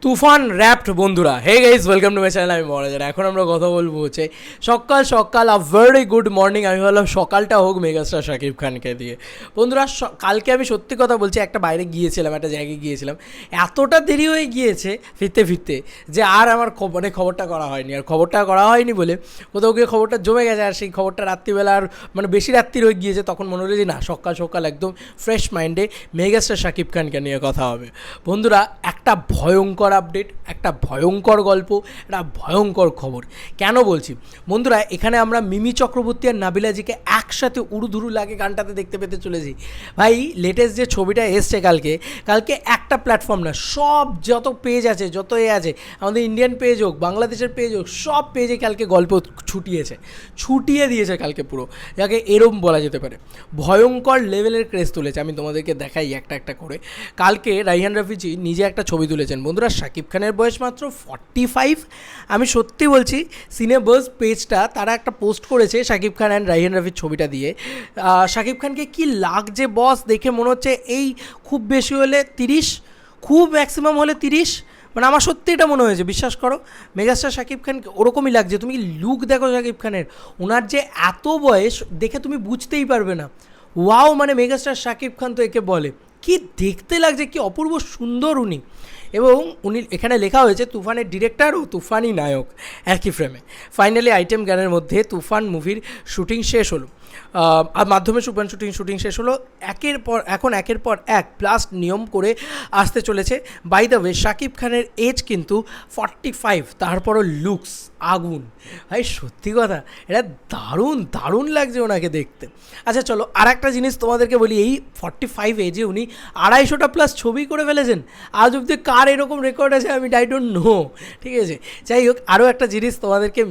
তুফান র্যাপড বন্ধুরা, hey guys welcome to my channel. আমি মহারাজার। এখন আমরা কথা বলবো হচ্ছে সকাল সকাল আ ভেরি গুড মর্নিং। আমি ভাবলাম সকালটা হোক মেগাস্টার শাকিব খানকে দিয়ে। বন্ধুরা কালকে আমি সত্যি কথা বলছি, একটা বাইরে গিয়েছিলাম, একটা জায়গায় গিয়েছিলাম, এতটা দেরি হয়ে গিয়েছে ফিরতে ফিরতে যে আর আমার খবরটা করা হয়নি। আর খবরটা করা হয়নি বলে কোথাও গিয়ে খবরটা জমে গেছে। আর সেই খবরটা রাত্রিবেলা আর বেশি রাত্রির হয়ে গিয়েছে, তখন মনে হলো যে না, সকাল সকাল একদম ফ্রেশ মাইন্ডে মেগাস্টার শাকিব খানকে নিয়ে কথা হবে। বন্ধুরা একটা ভয়ঙ্কর আপডেট, একটা ভয়ঙ্কর গল্প, একটা ভয়ঙ্কর খবর। কেন বলছি বন্ধুরা, এখানে আমরা মিমি চক্রবর্তী আর নাবিলাজিকে একসাথে উড়ুধুরু লাগে গানটাতে দেখতে পেতে চলেছি। ভাই লেটেস্ট যে ছবিটা এসছে কালকে একটা প্ল্যাটফর্ম না, সব যত পেজ আছে, যত আছে, আমাদের ইন্ডিয়ান পেজ হোক, বাংলাদেশের পেজ হোক, সব পেজে কালকে গল্প ছুটিয়ে দিয়েছে কালকে পুরো, যাকে এরম বলা যেতে পারে। ভয়ঙ্কর লেভেলের ক্রেজ তুলেছে। আমি তোমাদেরকে দেখাই একটা একটা করে। কালকে রাইহান রাফিজি নিজে একটা ছবি তুলেছেন। বন্ধুরা শাকিব খানের বয়স মাত্র 45। আমি সত্যি বলছি, সিনেবাস পেজটা তারা একটা পোস্ট করেছে শাকিব খান অ্যান্ড রাইহান রাফির ছবিটা দিয়ে। শাকিব খানকে কি লাগছে বস, দেখে মনে হচ্ছে এই খুব বেশি হলে 30, খুব ম্যাক্সিমাম হলে 30। আমার সত্যি এটা মনে হয়েছে, বিশ্বাস করো। মেগাস্টার শাকিব খানকে ওরকমই লাগছে। তুমি লুক দেখো শাকিব খানের, ওনার যে এত বয়স দেখে তুমি বুঝতেই পারবে না। ওয়াও, মেগাস্টার শাকিব খান তো একে বলে। কি দেখতে লাগছে, কি অপূর্ব সুন্দর উনি। এবং উনি এখানে লেখা হয়েছে তুফানের ডিরেক্টর ও তুফানি নায়ক একই ফ্রেমে। ফাইনালি আইটেম গানের মধ্যে তুফান মুভির শুটিং শেষ হলো, মাধ্যমে শুটিং শেষ হলো। একের পর এক প্লাস নিয়ম করে আসতে চলেছে। বাই দ্য ওয়ে, শাকিব খানের এজ কিন্তু 45, তারপরও লুকস আগুন। ভাই সত্যি কথা, এটা দারুণ লাগছে ওনাকে দেখতে। আচ্ছা চলো আর একটা জিনিস তোমাদেরকে বলি, এই 45 এজে উনি 250টা প্লাস ছবি করে ফেলেছেন। আজ অব্দি কার এরকম রেকর্ড আছে আমি আই ডোন্ট নো, ঠিক আছে। যাই হোক, আরও একটা জিনিস তোমাদেরকে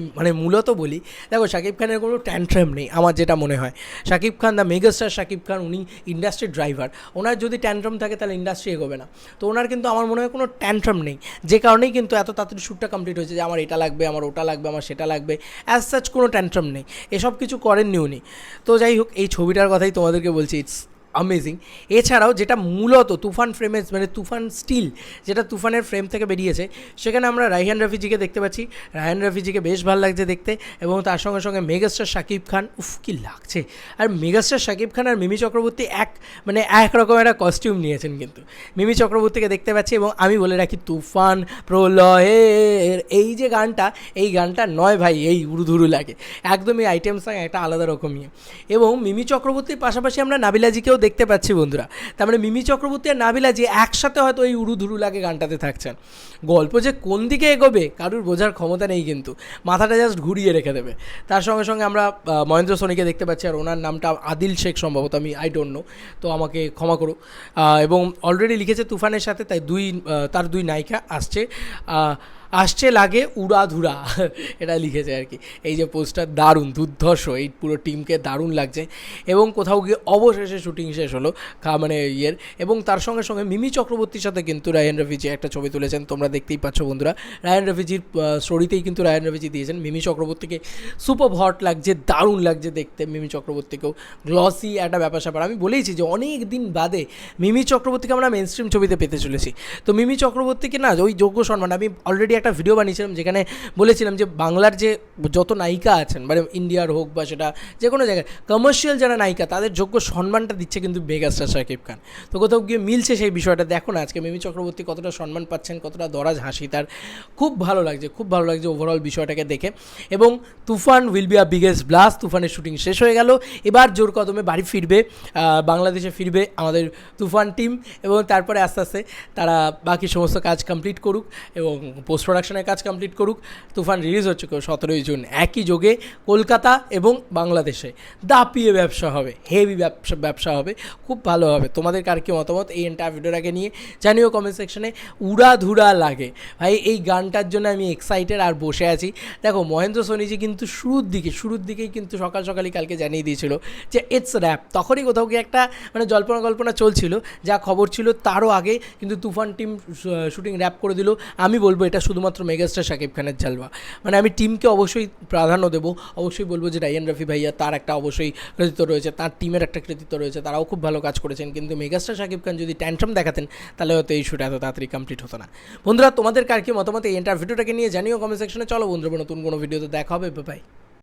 মূলত বলি। দেখো শাকিব খানের কোনো ট্যান্ট্রাম নেই আমার যেটা মনে হয়। শাকিব খান, দ্য মেগাস্টার শাকিব খান, উনি ইন্ডাস্ট্রির ড্রাইভার। ওনার যদি ট্যান্ট্রাম থাকে তাহলে ইন্ডাস্ট্রি এগোবে না। তো ওনার কিন্তু আমার মনে হয় কোনো ট্যান্ট্রাম নেই, যে কারণেই কিন্তু এত তাড়াতাড়ি শ্যুটটা কমপ্লিট হয়েছে যে আমার এটা লাগবে, আমার ওটা লাগবে, আমার সেটা লাগবে। অ্যাজ সাচ কোনো ট্যান্ট্রাম নেই, এসব কিছু করেননি উনি। তো যাই হোক, এই ছবিটার কথাই তোমাদেরকে বলছি, ইটস অ্যামেজিং। এছাড়াও যেটা মূলত তুফান ফ্রেমে, তুফান স্টিল যেটা তুফানের ফ্রেম থেকে বেরিয়েছে, সেখানে আমরা রাইহান রাফিজিকে দেখতে পাচ্ছি। রাইহান রাফিজিকে বেশ ভালো লাগছে দেখতে, এবং তার সঙ্গে সঙ্গে মেগাস্টার শাকিব খান, উফ কি লাগছে। আর মেগাস্টার শাকিব খান আর মিমি চক্রবর্তী এক রকম একটা কস্টিউম নিয়েছেন কিন্তু। মিমি চক্রবর্তীকে দেখতে পাচ্ছি। এবং আমি বলে রাখি, তুফান প্রলয়ের এই যে গানটা, এই গানটা নয় ভাই, এই উড়ুধুরু লাগে একদমই আইটেম সং, একটা আলাদা রকমই। এবং মিমি চক্রবর্তীর পাশাপাশি আমরা নাবিলাজিকেও দেখতে পাচ্ছি বন্ধুরা। তার মিমি চক্রবর্তী আর নাবিলাজি একসাথে হয়তো এই উড়ুধুরু লাগে গানটাতে থাকছেন। গল্প যে কোন দিকে এগোবে কারুর বোঝার ক্ষমতা নেই, কিন্তু মাথাটা জাস্ট ঘুরিয়ে রেখে দেবে। তার সঙ্গে সঙ্গে আমরা মহেন্দ্র সোনিকে দেখতে পাচ্ছি, আর ওনার নামটা আদিল শেখ সম্ভবত, আমি আই ডোন্ট নো, তো আমাকে ক্ষমা করো। এবং অলরেডি লিখেছে তুফানের সাথে, তাই তার দুই নায়িকা আসছে লাগে উড়াধুরা, এটা লিখেছে আর কি। এই যে পোস্টার দারুণ দুর্ধর্ষ, এই পুরো টিমকে দারুণ লাগছে। এবং কোথাও গিয়ে অবশেষে শুটিং শেষ হলো এবং তার সঙ্গে সঙ্গে মিমি চক্রবর্তীর সাথে কিন্তু রায়হান রাফিজি একটা ছবি তুলেছেন, তোমরা দেখতেই পাচ্ছ বন্ধুরা। রায়হান রাফিজির স্টোরিতেই কিন্তু রায়হান রাফিজি দিয়েছেন। মিমি চক্রবর্তীকে সুপার হট লাগছে, দারুণ লাগছে দেখতে। মিমি চক্রবর্তীকেও গ্লসি একটা ব্যাপার। আমি বলেইছি যে অনেক দিন বাদে মিমি চক্রবর্তীকে আমরা মেন স্ট্রিম ছবিতে পেতে চলেছি। তো মিমি চক্রবর্তীকে না ওই যোগ্য সম্মান, আমি অলরেডি একটা ভিডিও বানিয়েছিলাম যেখানে বলেছিলাম যে বাংলার যে যত নায়িকা আছেন, ইন্ডিয়ার হোক বা সেটা যে কোনো জায়গায় কমার্শিয়াল যারা নায়িকা, তাদের যোগ্য সম্মানটা দিচ্ছে কিন্তু মেগাস্টার শাকিব খান। তো কোথাও গিয়ে মিলছে সেই বিষয়টা। দেখো না আজকে মিমি চক্রবর্তী কতটা সম্মান পাচ্ছেন, কতটা দরাজ হাসি তার। খুব ভালো লাগছে ওভারঅল বিষয়টাকে দেখে। এবং Toofan will be a biggest blast. তুফানের শুটিং শেষ হয়ে গেল, এবার জোর কদমে বাড়ি ফিরবে, বাংলাদেশে ফিরবে আমাদের তুফান টিম। এবং তারপরে আস্তে আস্তে তারা বাকি সমস্ত কাজ কমপ্লিট করুক এবং পোস্ট প্রোডাকশনের কাজ কমপ্লিট করুক। তুফান রিলিজ হচ্ছে 17 জুন, একই যোগে কলকাতা এবং বাংলাদেশে দাপিয়ে ব্যবসা হবে, হেভি ব্যবসা হবে, খুব ভালো হবে। তোমাদের কার কি মতামত এই এন্টার ভিডিওটাকে নিয়ে জানিও কমেন্ট সেকশনে। উড়াধুরা লাগে ভাই, এই গানটার জন্য আমি এক্সাইটেড আর বসে আছি। দেখো মহেন্দ্র সোনিজি কিন্তু শুরুর দিকেই কিন্তু সকালই কালকে জানিয়ে দিয়েছিল যে ইটস র্যাপ। তখনই কোথাও গিয়ে একটা জল্পনা চলছিল, যা খবর ছিল তারও আগে কিন্তু তুফান টিম শুটিং র্যাপ করে দিল। আমি বলবো এটা শুধু শুধুমাত্র মেগাস্টার শাকিব খানের জালওয়া। মানে আমি টিমকে অবশ্যই প্রাধান্য দেবো, অবশ্যই বলবো যে রায়ান রাফি ভাইয়া তার একটা অবশ্যই কৃতিত্ব রয়েছে, তার টিমের একটা কৃতিত্ব রয়েছে, তারাও খুব ভালো কাজ করেছেন। কিন্তু মেগাস্টার শাকিব খান যদি ট্যান্ট্রাম দেখাতেন তাহলে হয়তো এই শ্যুট এত তাড়াতাড়ি কমপ্লিট হতো না। বন্ধুরা তোমাদের কার কি মতামত এই এন্টার ভিডিওটাকে নিয়ে জানিও কমেন্ট সেকশনে। চলো বন্ধুরা, নতুন কোনো ভিডিওতে দেখা হবে, বাই।